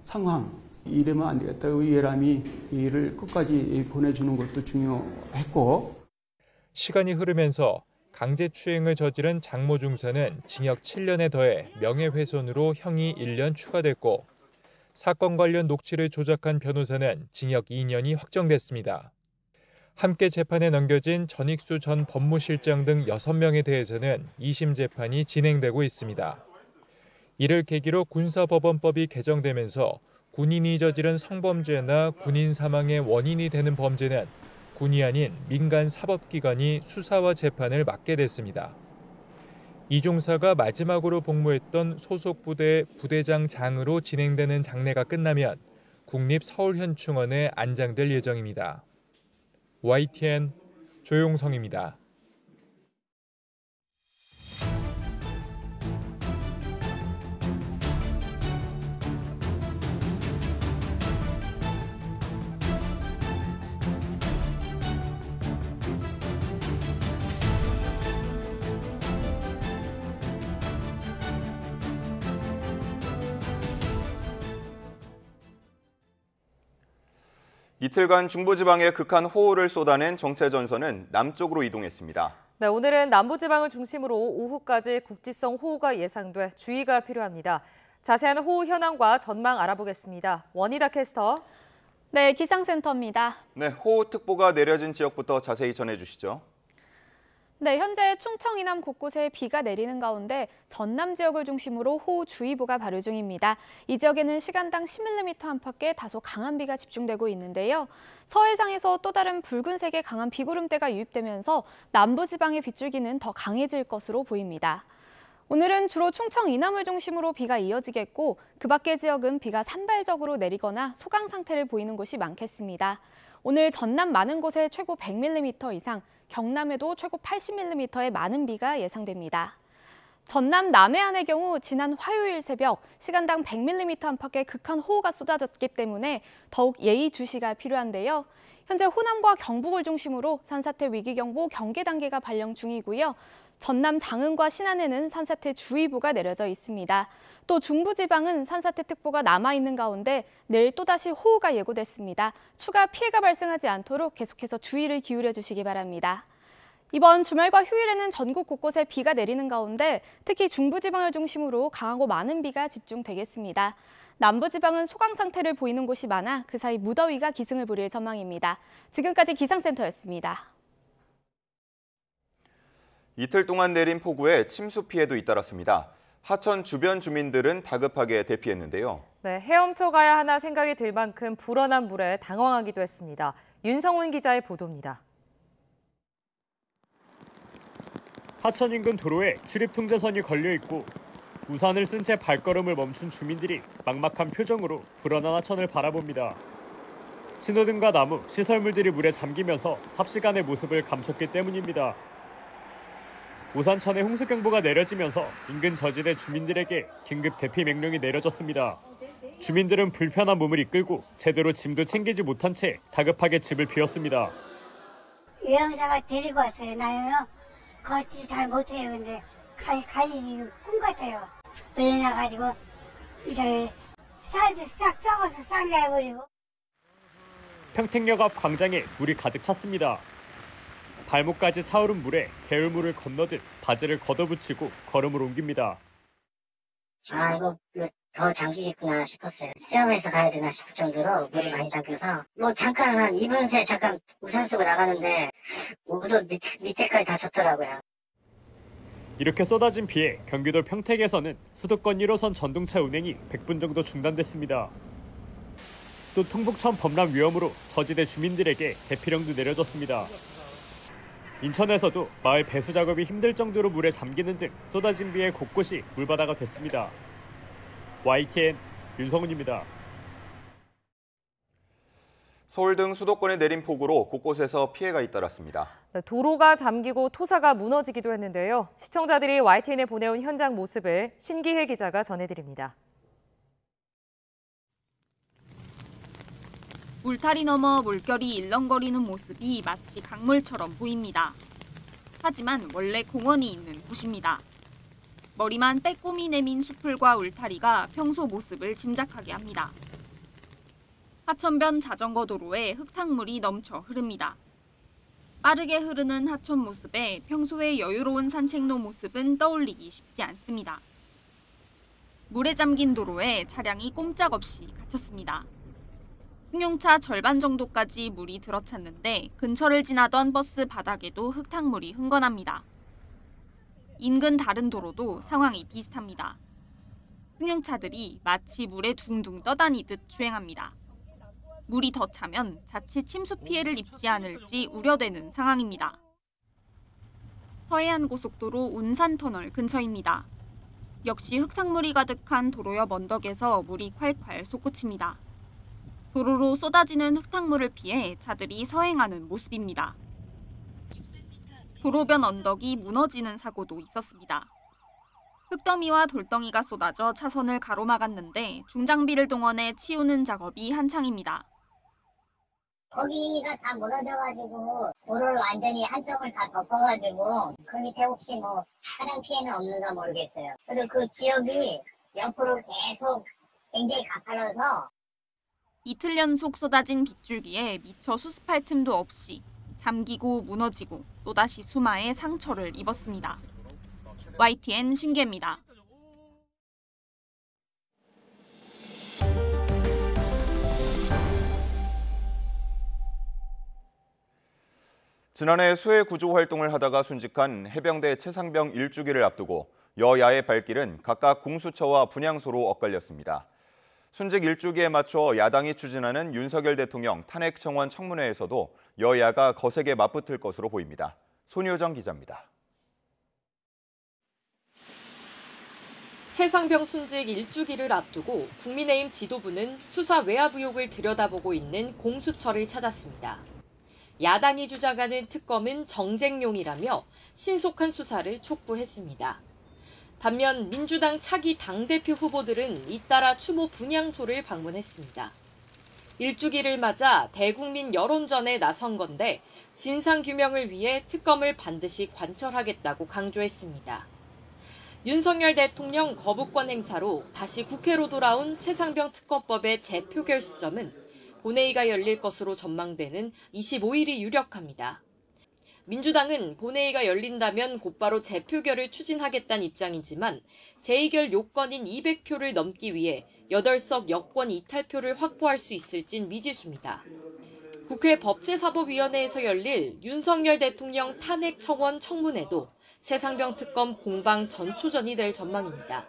상황, 이러면 안 되겠다. 이해람이 이를 끝까지 보내주는 것도 중요했고. 시간이 흐르면서 강제추행을 저지른 장모 중사는 징역 7년에 더해 명예훼손으로 형이 1년 추가됐고 사건 관련 녹취를 조작한 변호사는 징역 2년이 확정됐습니다. 함께 재판에 넘겨진 전익수 전 법무실장 등 6명에 대해서는 2심 재판이 진행되고 있습니다. 이를 계기로 군사법원법이 개정되면서 군인이 저지른 성범죄나 군인 사망의 원인이 되는 범죄는 군이 아닌 민간 사법기관이 수사와 재판을 맡게 됐습니다. 이 중사가 마지막으로 복무했던 소속 부대 부대장장으로 진행되는 장례가 끝나면 국립서울현충원에 안장될 예정입니다. YTN 조용성입니다. 이틀간 중부지방에 극한 호우를 쏟아낸 정체전선은 남쪽으로 이동했습니다. 네, 오늘은 남부지방을 중심으로 오후까지 국지성 호우가 예상돼 주의가 필요합니다. 자세한 호우 현황과 전망 알아보겠습니다. 원희다 캐스터. 네, 기상센터입니다. 네, 호우특보가 내려진 지역부터 자세히 전해주시죠. 네, 현재 충청 이남 곳곳에 비가 내리는 가운데 전남 지역을 중심으로 호우주의보가 발효 중입니다. 이 지역에는 시간당 10mm 안팎의 다소 강한 비가 집중되고 있는데요. 서해상에서 또 다른 붉은색의 강한 비구름대가 유입되면서 남부지방의 빗줄기는 더 강해질 것으로 보입니다. 오늘은 주로 충청 이남을 중심으로 비가 이어지겠고 그 밖의 지역은 비가 산발적으로 내리거나 소강 상태를 보이는 곳이 많겠습니다. 오늘 전남 많은 곳에 최고 100mm 이상, 경남에도 최고 80mm의 많은 비가 예상됩니다. 전남 남해안의 경우 지난 화요일 새벽 시간당 100mm 안팎의 극한 호우가 쏟아졌기 때문에 더욱 예의주시가 필요한데요. 현재 호남과 경북을 중심으로 산사태 위기경보 경계 단계가 발령 중이고요. 전남 장흥과 신안에는 산사태 주의보가 내려져 있습니다. 또 중부지방은 산사태 특보가 남아있는 가운데 내일 또다시 호우가 예고됐습니다. 추가 피해가 발생하지 않도록 계속해서 주의를 기울여 주시기 바랍니다. 이번 주말과 휴일에는 전국 곳곳에 비가 내리는 가운데 특히 중부지방을 중심으로 강하고 많은 비가 집중되겠습니다. 남부지방은 소강 상태를 보이는 곳이 많아 그 사이 무더위가 기승을 부릴 전망입니다. 지금까지 기상센터였습니다. 이틀 동안 내린 폭우에 침수 피해도 잇따랐습니다. 하천 주변 주민들은 다급하게 대피했는데요. 네, 헤엄쳐 가야 하나 생각이 들 만큼 불어난 물에 당황하기도 했습니다. 윤성훈 기자의 보도입니다. 하천 인근 도로에 출입 통제선이 걸려 있고 우산을 쓴 채 발걸음을 멈춘 주민들이 막막한 표정으로 불어난 하천을 바라봅니다. 신호등과 나무, 시설물들이 물에 잠기면서 삽시간의 모습을 감췄기 때문입니다. 우산천에 홍수경보가 내려지면서 인근 저지대 주민들에게 긴급 대피 명령이 내려졌습니다. 주민들은 불편한 몸을 이끌고 제대로 짐도 챙기지 못한 채 다급하게 집을 비웠습니다. 유영사가 데리고 왔어요. 나요 걷지 잘 못해요. 근데 갈 일이 꿈 같아요. 불이 나가지고 저기 쌀도 싹 썩어서 싹 내버리고. 평택역 앞 광장에 물이 가득 찼습니다. 발목까지 차오른 물에 개울물을 건너듯 바지를 걷어붙이고 걸음을 옮깁니다. 아, 이거 더 잠기겠구나 싶었어요. 수영해서 가야 되나 싶을 정도로 물이 많이 잠겨서 뭐 잠깐 한 2분 새 잠깐 우산 쓰고 나가는데 우도 밑에까지 다 젖더라고요. 이렇게 쏟아진 비에 경기도 평택에서는 수도권 1호선 전동차 운행이 100분 정도 중단됐습니다. 또 통북천 범람 위험으로 저지대 주민들에게 대피령도 내려졌습니다. 인천에서도 마을 배수 작업이 힘들 정도로 물에 잠기는 등 쏟아진 비에 곳곳이 물바다가 됐습니다. YTN 윤성훈입니다. 서울 등 수도권에 내린 폭우로 곳곳에서 피해가 잇따랐습니다. 도로가 잠기고 토사가 무너지기도 했는데요. 시청자들이 YTN에 보내온 현장 모습을 신기혜 기자가 전해드립니다. 울타리 너머 물결이 일렁거리는 모습이 마치 강물처럼 보입니다. 하지만 원래 공원이 있는 곳입니다. 머리만 빼꼼히 내민 수풀과 울타리가 평소 모습을 짐작하게 합니다. 하천변 자전거 도로에 흙탕물이 넘쳐 흐릅니다. 빠르게 흐르는 하천 모습에 평소의 여유로운 산책로 모습은 떠올리기 쉽지 않습니다. 물에 잠긴 도로에 차량이 꼼짝없이 갇혔습니다. 승용차 절반 정도까지 물이 들어찼는데 근처를 지나던 버스 바닥에도 흙탕물이 흥건합니다. 인근 다른 도로도 상황이 비슷합니다. 승용차들이 마치 물에 둥둥 떠다니듯 주행합니다. 물이 더 차면 자칫 침수 피해를 입지 않을지 우려되는 상황입니다. 서해안 고속도로 운산터널 근처입니다. 역시 흙탕물이 가득한 도로 옆 언덕에서 물이 콸콸 솟구칩니다. 도로로 쏟아지는 흙탕물을 피해 차들이 서행하는 모습입니다. 도로변 언덕이 무너지는 사고도 있었습니다. 흙더미와 돌덩이가 쏟아져 차선을 가로막았는데 중장비를 동원해 치우는 작업이 한창입니다. 거기가 다 무너져가지고 도로를 완전히 한쪽을 다 덮어가지고 그 밑에 혹시 뭐 차량 피해는 없는가 모르겠어요. 그래도 그 지역이 옆으로 계속 굉장히 가팔라서 이틀 연속 쏟아진 빗줄기에 미처 수습할 틈도 없이 잠기고 무너지고 또다시 수마에 상처를 입었습니다. YTN 신기혜입니다. 지난해 수해 구조 활동을 하다가 순직한 해병대 최상병 일주기를 앞두고 여야의 발길은 각각 공수처와 분향소로 엇갈렸습니다. 순직 일주기에 맞춰 야당이 추진하는 윤석열 대통령 탄핵 청원 청문회에서도 여야가 거세게 맞붙을 것으로 보입니다. 손효정 기자입니다. 최상병 순직 일주기를 앞두고 국민의힘 지도부는 수사 외압 의혹을 들여다보고 있는 공수처를 찾았습니다. 야당이 주장하는 특검은 정쟁용이라며 신속한 수사를 촉구했습니다. 반면 민주당 차기 당대표 후보들은 잇따라 추모 분향소를 방문했습니다. 일주기를 맞아 대국민 여론전에 나선 건데 진상규명을 위해 특검을 반드시 관철하겠다고 강조했습니다. 윤석열 대통령 거부권 행사로 다시 국회로 돌아온 최상병 특검법의 재표결 시점은 본회의가 열릴 것으로 전망되는 25일이 유력합니다. 민주당은 본회의가 열린다면 곧바로 재표결을 추진하겠다는 입장이지만 재의결 요건인 200표를 넘기 위해 8석 여권 이탈표를 확보할 수 있을진 미지수입니다. 국회 법제사법위원회에서 열릴 윤석열 대통령 탄핵 청원 청문회도 최상병 특검 공방 전초전이 될 전망입니다.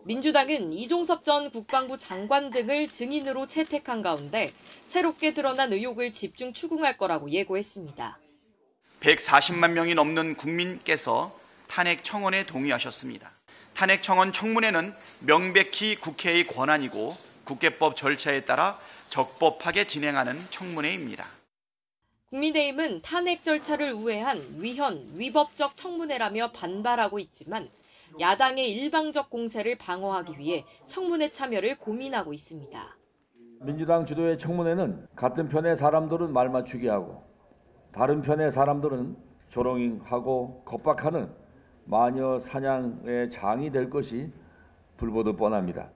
민주당은 이종섭 전 국방부 장관 등을 증인으로 채택한 가운데 새롭게 드러난 의혹을 집중 추궁할 거라고 예고했습니다. 140만 명이 넘는 국민께서 탄핵 청원에 동의하셨습니다. 탄핵 청원 청문회는 명백히 국회의 권한이고 국회법 절차에 따라 적법하게 진행하는 청문회입니다. 국민의힘은 탄핵 절차를 우회한 위헌, 위법적 청문회라며 반발하고 있지만 야당의 일방적 공세를 방어하기 위해 청문회 참여를 고민하고 있습니다. 민주당 주도의 청문회는 같은 편의 사람들은 말 맞추기 하고 다른 편의 사람들은 조롱하고 겁박하는 마녀 사냥의 장이 될 것이 불보듯 뻔합니다.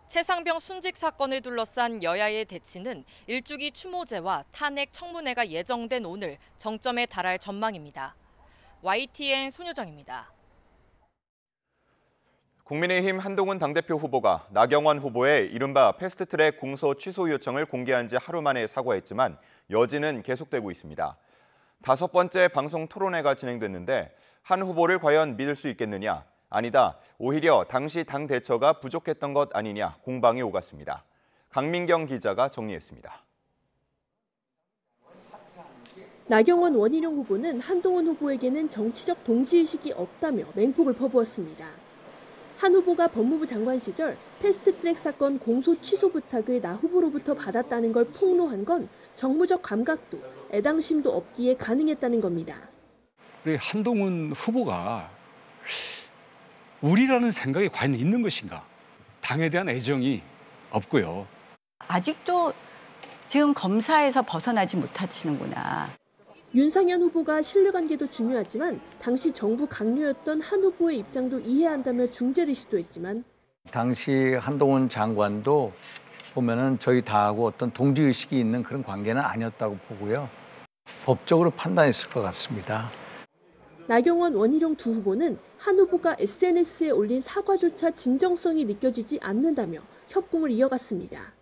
최상병 순직 사건을 둘러싼 여야의 대치는 일주기 추모제와 탄핵 청문회가 예정된 오늘 정점에 달할 전망입니다. YTN 손효정입니다. 국민의힘 한동훈 당대표 후보가 나경원 후보의 이른바 패스트트랙 공소 취소 요청을 공개한 지 하루 만에 사과했지만 여지는 계속되고 있습니다. 5번째 방송 토론회가 진행됐는데 한 후보를 과연 믿을 수 있겠느냐? 아니다. 오히려 당시 당 대처가 부족했던 것 아니냐 공방이 오갔습니다. 강민경 기자가 정리했습니다. 나경원 원희룡 후보는 한동훈 후보에게는 정치적 동지의식이 없다며 맹폭을 퍼부었습니다. 한 후보가 법무부 장관 시절 패스트트랙 사건 공소 취소 부탁을 나 후보로부터 받았다는 걸 폭로한 건 정무적 감각도 애당심도 없기에 가능했다는 겁니다. 우리 한동훈 후보가 우리라는 생각이 과연 있는 것인가? 당에 대한 애정이 없고요. 아직도 지금 검사에서 벗어나지 못하시는구나. 윤상현 후보가 신뢰관계도 중요하지만 당시 정부 강요였던 한 후보의 입장도 이해한다며 중재를 시도했지만 당시 한동훈 장관도 보면은 저희 다하고 어떤 동지의식이 있는 그런 관계는 아니었다고 보고요. 법적으로 판단했을 것 같습니다. 나경원, 원희룡 두 후보는 한 후보가 SNS에 올린 사과조차 진정성이 느껴지지 않는다며 협공을 이어갔습니다.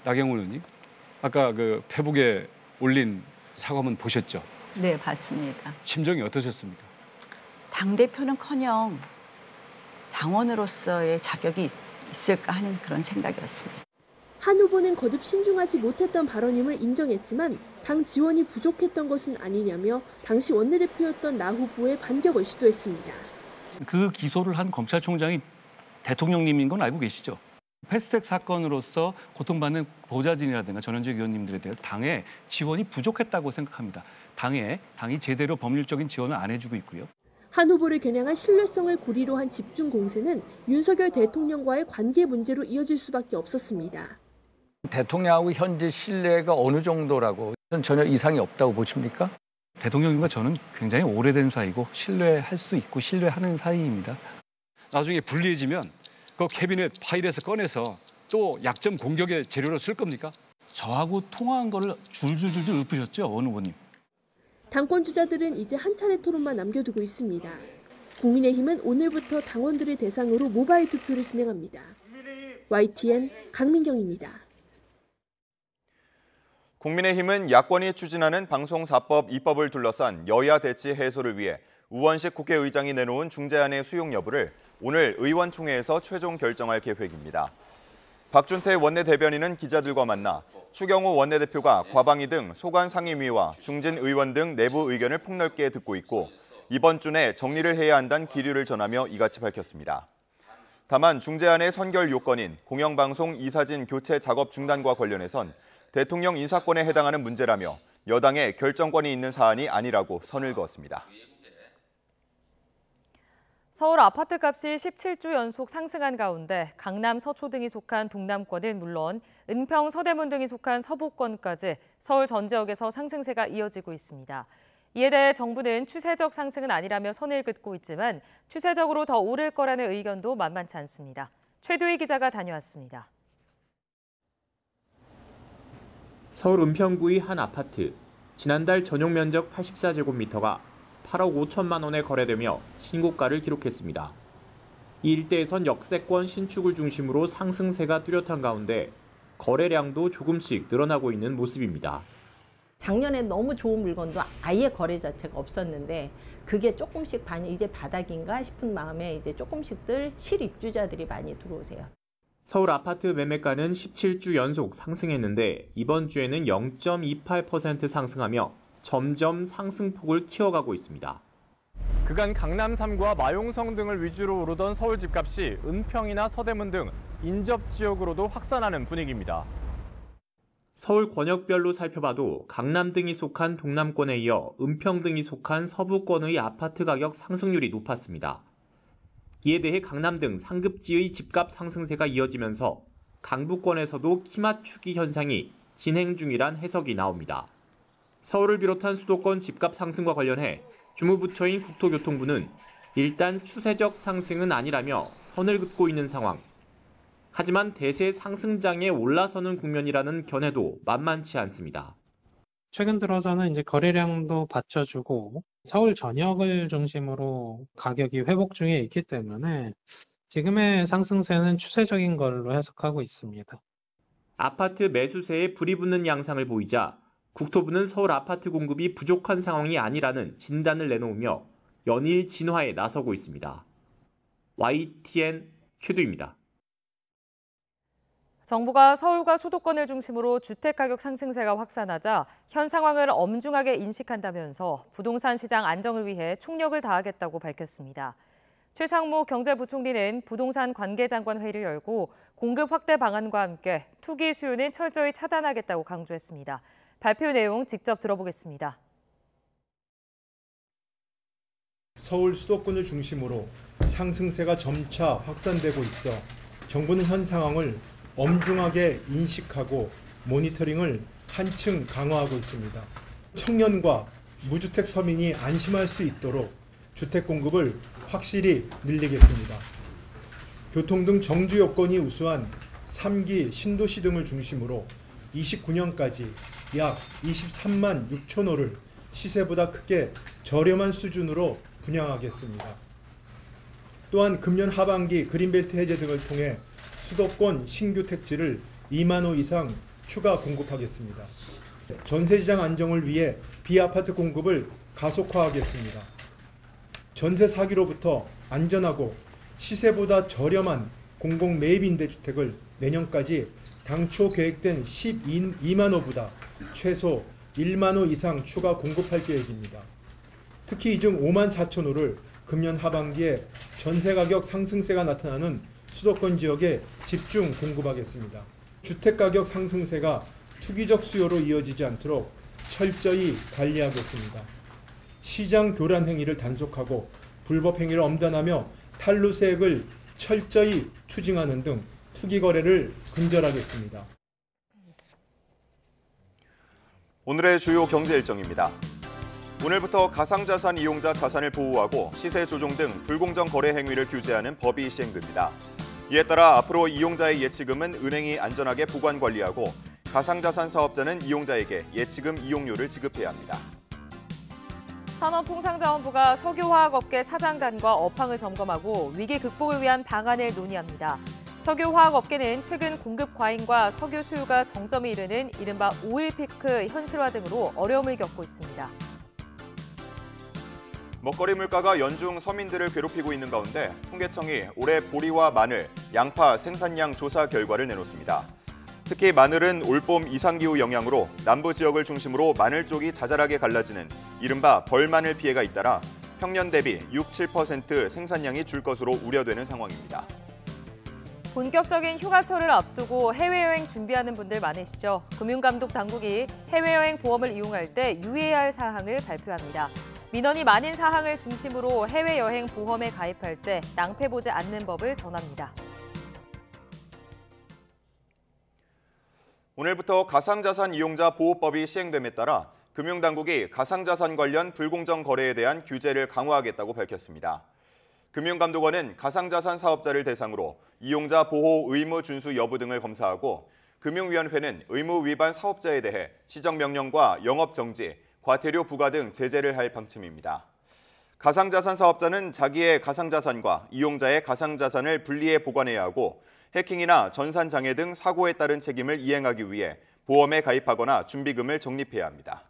나경원 의원님, 아까 그 페북에 올린 사과문 보셨죠? 네, 봤습니다. 심정이 어떠셨습니까? 당대표는커녕 당원으로서의 자격이 있을까 하는 그런 생각이었습니다. 한 후보는 거듭 신중하지 못했던 발언임을 인정했지만 당 지원이 부족했던 것은 아니냐며 당시 원내대표였던 나 후보의 반격을 시도했습니다. 그 기소를 한 검찰총장이 대통령님인 건 알고 계시죠? 패스트트랙 사건으로서 고통받는 보좌진이라든가 전현직 의원님들에 대해서 당의 지원이 부족했다고 생각합니다. 당이 제대로 법률적인 지원을 안 해주고 있고요. 한 후보를 겨냥한 신뢰성을 고리로 한 집중 공세는 윤석열 대통령과의 관계 문제로 이어질 수밖에 없었습니다. 대통령하고 현재 신뢰가 어느 정도라고 전혀 이상이 없다고 보십니까? 대통령님과 저는 굉장히 오래된 사이고 신뢰할 수 있고 신뢰하는 사이입니다. 나중에 불리해지면 그 캐비넷 파일에서 꺼내서 또 약점 공격의 재료로 쓸 겁니까? 저하고 통화한 거를 줄줄줄줄 읊으셨죠, 원 후보님. 당권 주자들은 이제 한 차례 토론만 남겨두고 있습니다. 국민의힘은 오늘부터 당원들을 대상으로 모바일 투표를 진행합니다. YTN 강민경입니다. 국민의힘은 야권이 추진하는 방송사법 입법을 둘러싼 여야 대치 해소를 위해 우원식 국회의장이 내놓은 중재안의 수용 여부를 오늘 의원총회에서 최종 결정할 계획입니다. 박준태 원내대변인은 기자들과 만나 추경호 원내대표가 과방위 등 소관상임위와 중진 의원 등 내부 의견을 폭넓게 듣고 있고 이번 주 내 정리를 해야 한다는 기류를 전하며 이같이 밝혔습니다. 다만 중재안의 선결 요건인 공영방송 이사진 교체 작업 중단과 관련해선 대통령 인사권에 해당하는 문제라며 여당의 결정권이 있는 사안이 아니라고 선을 그었습니다. 서울 아파트값이 17주 연속 상승한 가운데 강남, 서초 등이 속한 동남권은 물론 은평, 서대문 등이 속한 서부권까지 서울 전 지역에서 상승세가 이어지고 있습니다. 이에 대해 정부는 추세적 상승은 아니라며 선을 긋고 있지만 추세적으로 더 오를 거라는 의견도 만만치 않습니다. 최두희 기자가 다녀왔습니다. 서울 은평구의 한 아파트. 지난달 전용 면적 84제곱미터가 8억 5천만 원에 거래되며 신고가를 기록했습니다. 이 일대에선 역세권 신축을 중심으로 상승세가 뚜렷한 가운데 거래량도 조금씩 늘어나고 있는 모습입니다. 작년에 너무 좋은 물건도 아예 거래 자체가 없었는데 그게 조금씩 이제 바닥인가 싶은 마음에 이제 조금씩들 실입주자들이 많이 들어오세요. 서울 아파트 매매가는 17주 연속 상승했는데 이번 주에는 0.28% 상승하며 점점 상승폭을 키워가고 있습니다. 그간 강남 3구와 마용성 등을 위주로 오르던 서울 집값이 은평이나 서대문 등 인접 지역으로도 확산하는 분위기입니다. 서울 권역별로 살펴봐도 강남 등이 속한 동남권에 이어 은평 등이 속한 서부권의 아파트 가격 상승률이 높았습니다. 이에 대해 강남 등 상급지의 집값 상승세가 이어지면서 강북권에서도 키 맞추기 현상이 진행 중이란 해석이 나옵니다. 서울을 비롯한 수도권 집값 상승과 관련해 주무부처인 국토교통부는 일단 추세적 상승은 아니라며 선을 긋고 있는 상황. 하지만 대세 상승장에 올라서는 국면이라는 견해도 만만치 않습니다. 최근 들어서는 이제 거래량도 받쳐주고 서울 전역을 중심으로 가격이 회복 중에 있기 때문에 지금의 상승세는 추세적인 걸로 해석하고 있습니다. 아파트 매수세에 불이 붙는 양상을 보이자 국토부는 서울 아파트 공급이 부족한 상황이 아니라는 진단을 내놓으며 연일 진화에 나서고 있습니다. YTN 최두입니다. 정부가 서울과 수도권을 중심으로 주택가격 상승세가 확산하자 현 상황을 엄중하게 인식한다면서 부동산 시장 안정을 위해 총력을 다하겠다고 밝혔습니다. 최상무 경제부총리는 부동산 관계장관 회의를 열고 공급 확대 방안과 함께 투기 수요는 철저히 차단하겠다고 강조했습니다. 발표 내용 직접 들어보겠습니다. 서울 수도권을 중심으로 상승세가 점차 확산되고 있어 정부는 현 상황을 엄중하게 인식하고 모니터링을 한층 강화하고 있습니다. 청년과 무주택 서민이 안심할 수 있도록 주택 공급을 확실히 늘리겠습니다. 교통 등 정주 여건이 우수한 3기 신도시 등을 중심으로 29년까지 약 23만 6천 호를 시세보다 크게 저렴한 수준으로 분양하겠습니다. 또한 금년 하반기 그린벨트 해제 등을 통해 수도권 신규 택지를 2만 호 이상 추가 공급하겠습니다. 전세시장 안정을 위해 비아파트 공급을 가속화하겠습니다. 전세 사기로부터 안전하고 시세보다 저렴한 공공 매입 임대주택을 내년까지 당초 계획된 12만 호보다 최소 1만 호 이상 추가 공급할 계획입니다. 특히 이 중 5만 4천 호를 금년 하반기에 전세 가격 상승세가 나타나는 수도권 지역에 집중 공급하겠습니다. 주택가격 상승세가 투기적 수요로 이어지지 않도록 철저히 관리하겠습니다. 시장 교란 행위를 단속하고 불법 행위를 엄단하며 탈루세액을 철저히 추징하는 등 투기 거래를 근절하겠습니다. 오늘의 주요 경제 일정입니다. 오늘부터 가상자산 이용자 자산을 보호하고 시세 조종 등 불공정 거래 행위를 규제하는 법이 시행됩니다. 이에 따라 앞으로 이용자의 예치금은 은행이 안전하게 보관 관리하고 가상자산 사업자는 이용자에게 예치금 이용료를 지급해야 합니다. 산업통상자원부가 석유화학업계 사장단과 업황을 점검하고 위기 극복을 위한 방안을 논의합니다. 석유화학업계는 최근 공급 과잉과 석유 수요가 정점에 이르는 이른바 오일 피크 현실화 등으로 어려움을 겪고 있습니다. 먹거리 물가가 연중 서민들을 괴롭히고 있는 가운데 통계청이 올해 보리와 마늘, 양파 생산량 조사 결과를 내놓습니다. 특히 마늘은 올봄 이상기후 영향으로 남부 지역을 중심으로 마늘 쪽이 자잘하게 갈라지는 이른바 벌마늘 피해가 잇따라 평년 대비 6-7% 생산량이 줄 것으로 우려되는 상황입니다. 본격적인 휴가철을 앞두고 해외여행 준비하는 분들 많으시죠? 금융감독 당국이 해외여행 보험을 이용할 때 유의해야 할 사항을 발표합니다. 민원이 많은 사항을 중심으로 해외여행 보험에 가입할 때 낭패보지 않는 법을 전합니다. 오늘부터 가상자산 이용자 보호법이 시행됨에 따라 금융당국이 가상자산 관련 불공정 거래에 대한 규제를 강화하겠다고 밝혔습니다. 금융감독원은 가상자산 사업자를 대상으로 이용자 보호 의무 준수 여부 등을 검사하고 금융위원회는 의무 위반 사업자에 대해 시정명령과 영업정지, 과태료 부과 등 제재를 할 방침입니다. 가상자산 사업자는 자기의 가상자산과 이용자의 가상자산을 분리해 보관해야 하고 해킹이나 전산장애 등 사고에 따른 책임을 이행하기 위해 보험에 가입하거나 준비금을 적립해야 합니다.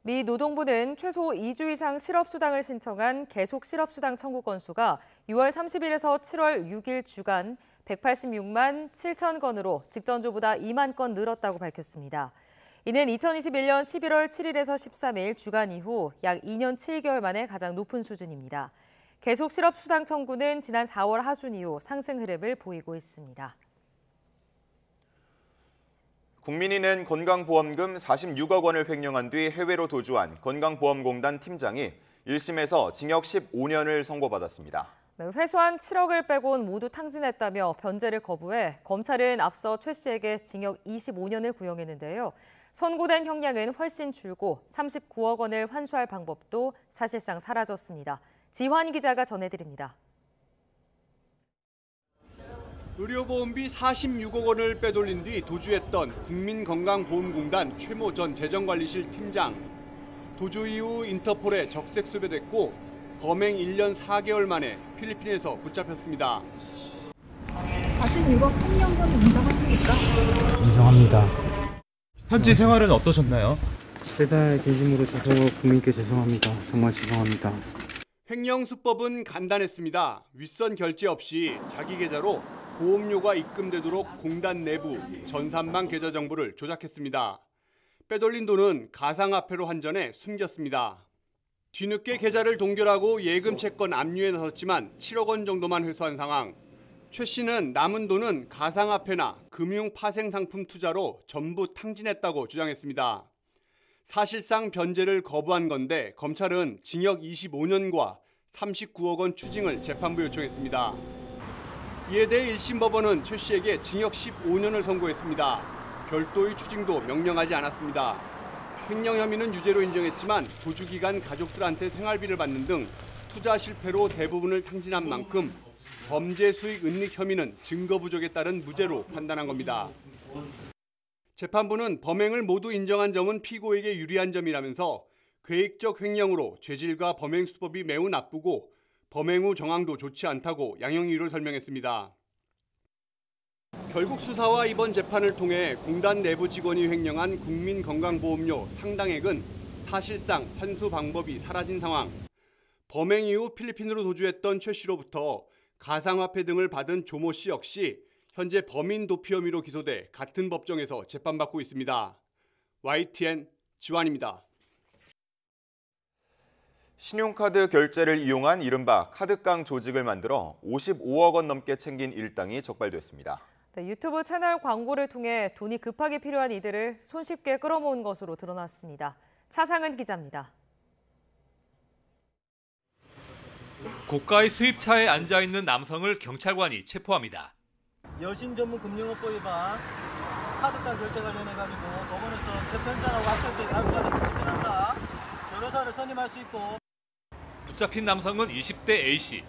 미 노동부는 최소 2주 이상 실업수당을 신청한 계속 실업수당 청구 건수가 6월 30일에서 7월 6일 주간 186만 7천 건으로 직전주보다 2만 건 늘었다고 밝혔습니다. 이는 2021년 11월 7일에서 13일 주간 이후 약 2년 7개월 만에 가장 높은 수준입니다. 계속 실업수당 청구는 지난 4월 하순 이후 상승 흐름을 보이고 있습니다. 국민이 낸 건강보험금 46억 원을 횡령한 뒤 해외로 도주한 건강보험공단 팀장이 1심에서 징역 15년을 선고받았습니다. 네, 회수한 7억을 빼곤 모두 탕진했다며 변제를 거부해 검찰은 앞서 최 씨에게 징역 25년을 구형했는데요. 선고된 형량은 훨씬 줄고 39억 원을 환수할 방법도 사실상 사라졌습니다. 지환 기자가 전해드립니다. 의료보험비 46억 원을 빼돌린 뒤 도주했던 국민건강보험공단 최모 전 재정관리실 팀장. 도주 이후 인터폴에 적색 수배됐고 범행 1년 4개월 만에 필리핀에서 붙잡혔습니다. 46억 횡령범 인정하십니까? 인정합니다. 현지 생활은 어떠셨나요? 회사에 진심으로 죄송하고 국민께 죄송합니다. 정말 죄송합니다. 횡령 수법은 간단했습니다. 윗선 결제 없이 자기 계좌로 보험료가 입금되도록 공단 내부 전산망 계좌 정보를 조작했습니다. 빼돌린 돈은 가상화폐로 환전해 숨겼습니다. 뒤늦게 계좌를 동결하고 예금 채권 압류에 나섰지만 7억 원 정도만 회수한 상황. 최 씨는 남은 돈은 가상화폐나 금융 파생 상품 투자로 전부 탕진했다고 주장했습니다. 사실상 변제를 거부한 건데 검찰은 징역 25년과 39억 원 추징을 재판부에 요청했습니다. 이에 대해 1심 법원은 최 씨에게 징역 15년을 선고했습니다. 별도의 추징도 명령하지 않았습니다. 횡령 혐의는 유죄로 인정했지만 도주 기간 가족들한테 생활비를 받는 등 투자 실패로 대부분을 탕진한 만큼 범죄 수익 은닉 혐의는 증거 부족에 따른 무죄로 판단한 겁니다. 재판부는 범행을 모두 인정한 점은 피고에게 유리한 점이라면서 계획적 횡령으로 죄질과 범행 수법이 매우 나쁘고 범행 후 정황도 좋지 않다고 양형 이유를 설명했습니다. 결국 수사와 이번 재판을 통해 공단 내부 직원이 횡령한 국민건강보험료 상당액은 사실상 환수 방법이 사라진 상황. 범행 이후 필리핀으로 도주했던 최 씨로부터 가상화폐 등을 받은 조모 씨 역시 현재 범인 도피 혐의로 기소돼 같은 법정에서 재판받고 있습니다. YTN 지환입니다. 신용카드 결제를 이용한 이른바 카드깡 조직을 만들어 55억 원 넘게 챙긴 일당이 적발됐습니다. 네, 유튜브 채널 광고를 통해 돈이 급하게 필요한 이들을 손쉽게 끌어모은 것으로 드러났습니다. 차상은 기자입니다. 고가의 수입차에 앉아있는 남성을 경찰관이 체포합니다. 여신 전문 금융업법 위반, 카드깡 결제 관련해가지고 법원에서 재판장하고 학생들이 압수하면서 집행한다. 변호사를 선임할 수 있고. 붙잡힌 남성은 20대 A씨.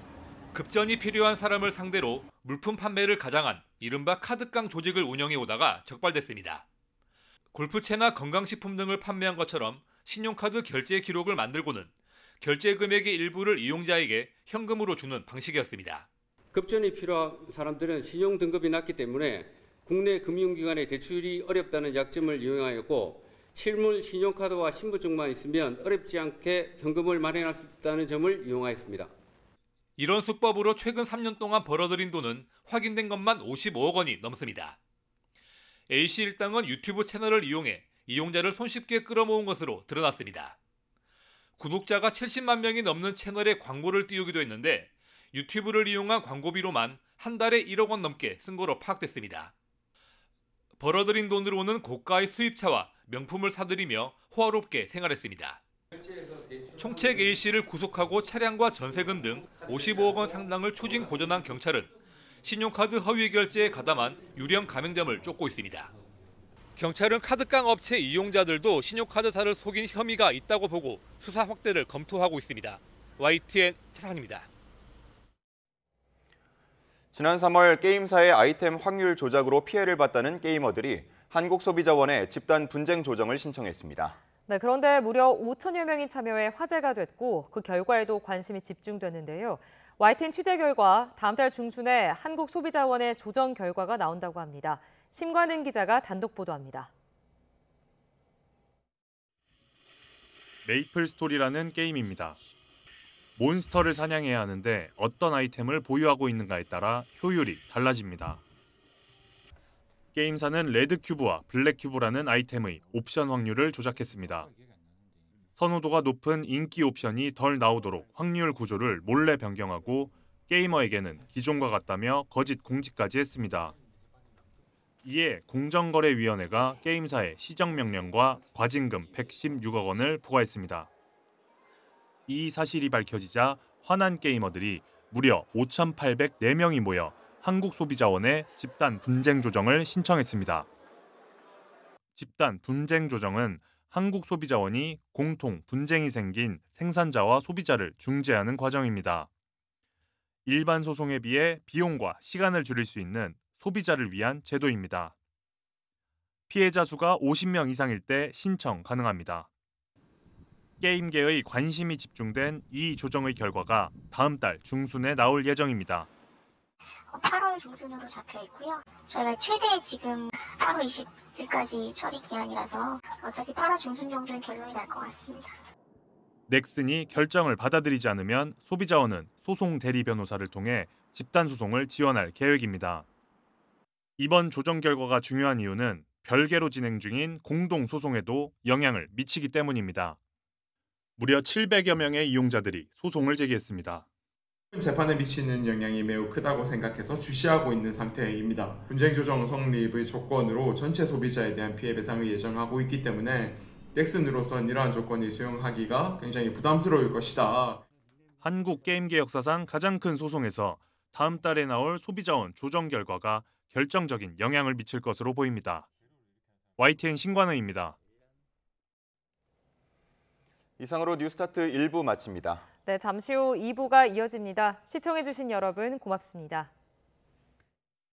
급전이 필요한 사람을 상대로 물품 판매를 가장한 이른바 카드깡 조직을 운영해 오다가 적발됐습니다. 골프채나 건강식품 등을 판매한 것처럼 신용카드 결제 기록을 만들고는 결제 금액의 일부를 이용자에게 현금으로 주는 방식이었습니다. 급전이 필요한 사람들은 신용 등급이 낮기 때문에 국내 금융기관의 대출이 어렵다는 약점을 이용하였고 실물 신용카드와 신분증만 있으면 어렵지 않게 현금을 마련할 수 있다는 점을 이용하였습니다. 이런 수법으로 최근 3년 동안 벌어들인 돈은 확인된 것만 55억 원이 넘습니다. A씨 일당은 유튜브 채널을 이용해 이용자를 손쉽게 끌어모은 것으로 드러났습니다. 구독자가 70만 명이 넘는 채널에 광고를 띄우기도 했는데 유튜브를 이용한 광고비로만 한 달에 1억 원 넘게 쓴 거로 파악됐습니다. 벌어들인 돈으로는 고가의 수입차와 명품을 사들이며 호화롭게 생활했습니다. 총책 A씨를 구속하고 차량과 전세금 등 55억 원 상당을 추징 보전한 경찰은 신용카드 허위 결제에 가담한 유령 가맹점을 쫓고 있습니다. 경찰은 카드깡 업체 이용자들도 신용카드사를 속인 혐의가 있다고 보고 수사 확대를 검토하고 있습니다. YTN 차상입니다. 지난 3월 게임사의 아이템 확률 조작으로 피해를 봤다는 게이머들이 한국소비자원에 집단 분쟁 조정을 신청했습니다. 네, 그런데 무려 5천여 명이 참여해 화제가 됐고 그 결과에도 관심이 집중됐는데요. YTN 취재 결과 다음 달 중순에 한국소비자원의 조정 결과가 나온다고 합니다. 심관은 기자가 단독 보도합니다. 메이플 스토리라는 게임입니다. 몬스터를 사냥해야 하는데 어떤 아이템을 보유하고 있는가에 따라 효율이 달라집니다. 게임사는 레드큐브와 블랙큐브라는 아이템의 옵션 확률을 조작했습니다. 선호도가 높은 인기 옵션이 덜 나오도록 확률 구조를 몰래 변경하고 게이머에게는 기존과 같다며 거짓 공지까지 했습니다. 이에 공정거래위원회가 게임사에 시정명령과 과징금 116억 원을 부과했습니다. 이 사실이 밝혀지자 화난 게이머들이 무려 5,804명이 모여 한국소비자원에 집단 분쟁 조정을 신청했습니다. 집단 분쟁 조정은 한국소비자원이 공통 분쟁이 생긴 생산자와 소비자를 중재하는 과정입니다. 일반 소송에 비해 비용과 시간을 줄일 수 있는 소비자를 위한 제도입니다. 피해자 수가 50명 이상일 때 신청 가능합니다. 게임계의 관심이 집중된 이 조정의 결과가 다음 달 중순에 나올 예정입니다. 8월 중순으로 잡혀 있고요. 저희가 최대 지금 8월 20일까지 처리 기한이라서 어차피 8월 중순 정도는 결론이 날 것 같습니다. 넥슨이 결정을 받아들이지 않으면 소비자원은 소송 대리 변호사를 통해 집단 소송을 지원할 계획입니다. 이번 조정 결과가 중요한 이유는 별개로 진행 중인 공동 소송에도 영향을 미치기 때문입니다. 무려 700여 명의 이용자들이 소송을 제기했습니다. 재판에 미치는 영향이 매우 크다고 생각해서 주시하고 있는 상태입니다. 분쟁 조정 성립의 조건으로 전체 소비자에 대한 피해 배상을 예정하고 있기 때문에 넥슨으로선 이러한 조건을 수용하기가 굉장히 부담스러울 것이다. 한국 게임계 역사상 가장 큰 소송에서 다음 달에 나올 소비자원 조정 결과가 결정적인 영향을 미칠 것으로 보입니다. YTN 신관의입니다. 이상으로 뉴스타트 1부 마칩니다. 네, 잠시 후 2부가 이어집니다. 시청해주신 여러분 고맙습니다.